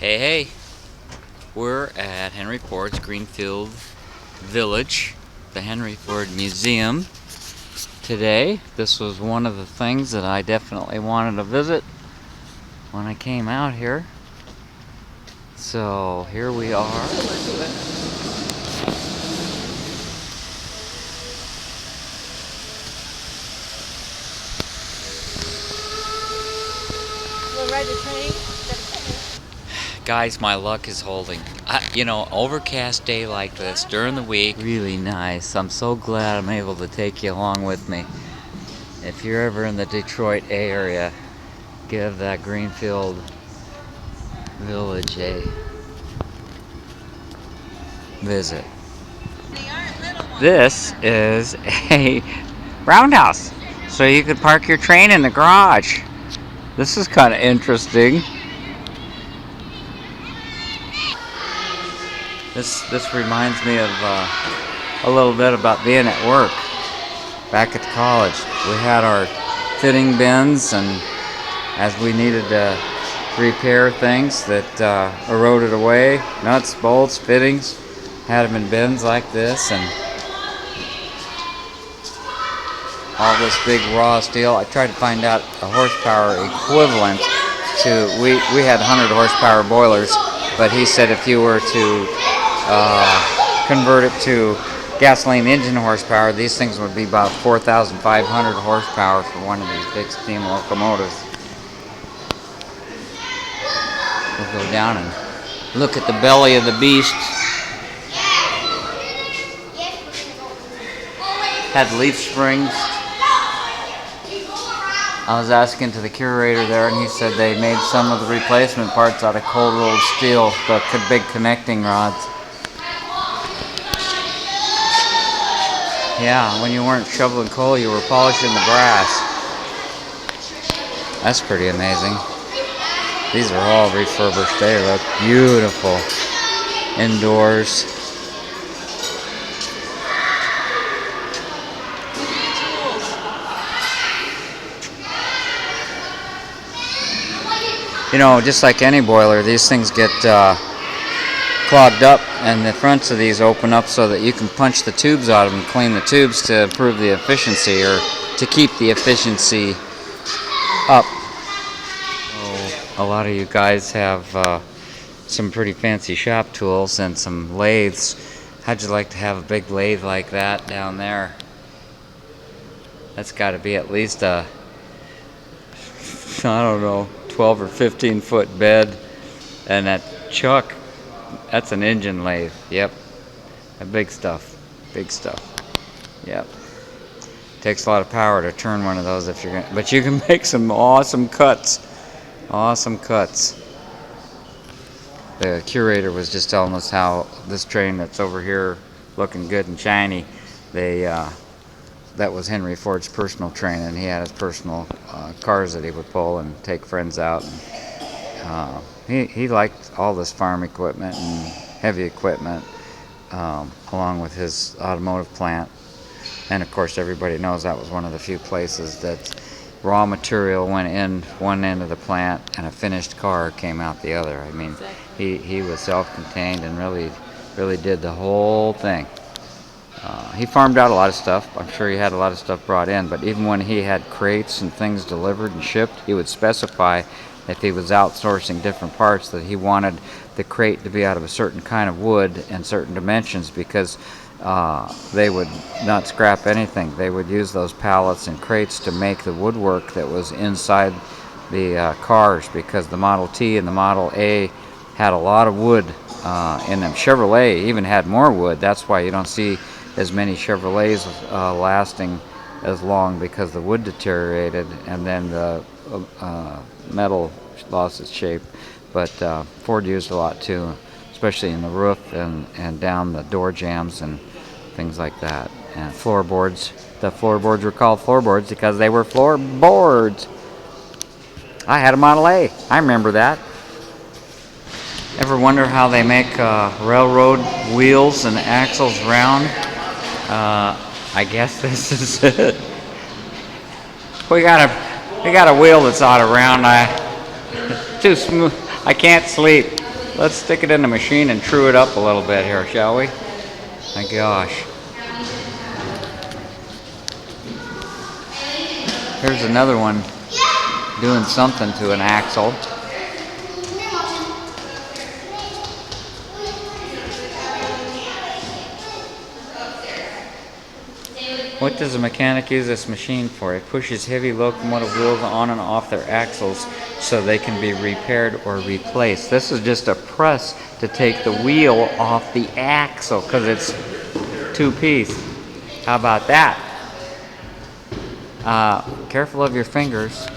Hey, hey, we're at Henry Ford's Greenfield Village, the Henry Ford Museum today. This was one of the things that I definitely wanted to visit when I came out here. So here we are. We'll ride the train. Guys, my luck is holding. Overcast day like this during the week, really nice. I'm so glad I'm able to take you along with me. If you're ever in the Detroit area, give that Greenfield Village a visit. This is a roundhouse, so you could park your train in the garage. This is kind of interesting. This reminds me of a little bit about being at work back at college. We had our fitting bins, and as we needed to repair things that eroded away, nuts, bolts, fittings, had them in bins like this, and all this big raw steel. I tried to find out a horsepower equivalent to, we had 100 horsepower boilers, but he said if you were to convert it to gasoline engine horsepower, these things would be about 4,500 horsepower for one of these big steam locomotives. We'll go down and look at the belly of the beast. Had leaf springs. I was asking to the curator there, and he said they made some of the replacement parts out of cold rolled steel, the big connecting rods. Yeah, when you weren't shoveling coal, you were polishing the brass. That's pretty amazing. These are all refurbished. They look beautiful indoors. You know, just like any boiler, these things get clogged up, and the fronts of these open up so that you can punch the tubes out of them, clean the tubes to improve the efficiency, or to keep the efficiency up. A lot of you guys have some pretty fancy shop tools and some lathes. How'd you like to have a big lathe like that down there? That's got to be at least a, I don't know, 12 or 15 foot bed. And that chuck, that's an engine lathe. Yep. Big stuff. Big stuff. Yep. Takes a lot of power to turn one of those if you're gonna, but you can make some awesome cuts. Awesome cuts. The curator was just telling us how this train that's over here looking good and shiny, that was Henry Ford's personal train, and he had his personal cars that he would pull and take friends out. And, he liked all this farm equipment and heavy equipment, along with his automotive plant. And of course, everybody knows that was one of the few places that raw material went in one end of the plant and a finished car came out the other. I mean, he was self-contained and really did the whole thing. He farmed out a lot of stuff. I'm sure he had a lot of stuff brought in, but even when he had crates and things delivered and shipped, he would specify, if he was outsourcing different parts, that he wanted the crate to be out of a certain kind of wood and certain dimensions, because they would not scrap anything. They would use those pallets and crates to make the woodwork that was inside the cars, because the Model T and the Model A had a lot of wood in them. Chevrolet even had more wood. That's why you don't see as many Chevrolets lasting as long, because the wood deteriorated and then the metal lost its shape. But Ford used a lot too, especially in the roof and down the door jambs and things like that. And floorboards. The floorboards were called floorboards because they were floorboards. I had a Model A. I remember that. Ever wonder how they make railroad wheels and axles round? I guess this is it. We got a wheel that's out of round. Too smooth. I can't sleep. Let's stick it in the machine and true it up a little bit here, shall we? My gosh. Here's another one doing something to an axle. What does a mechanic use this machine for? It pushes heavy locomotive wheels on and off their axles so they can be repaired or replaced. This is just a press to take the wheel off the axle because it's two-piece. How about that? Careful of your fingers.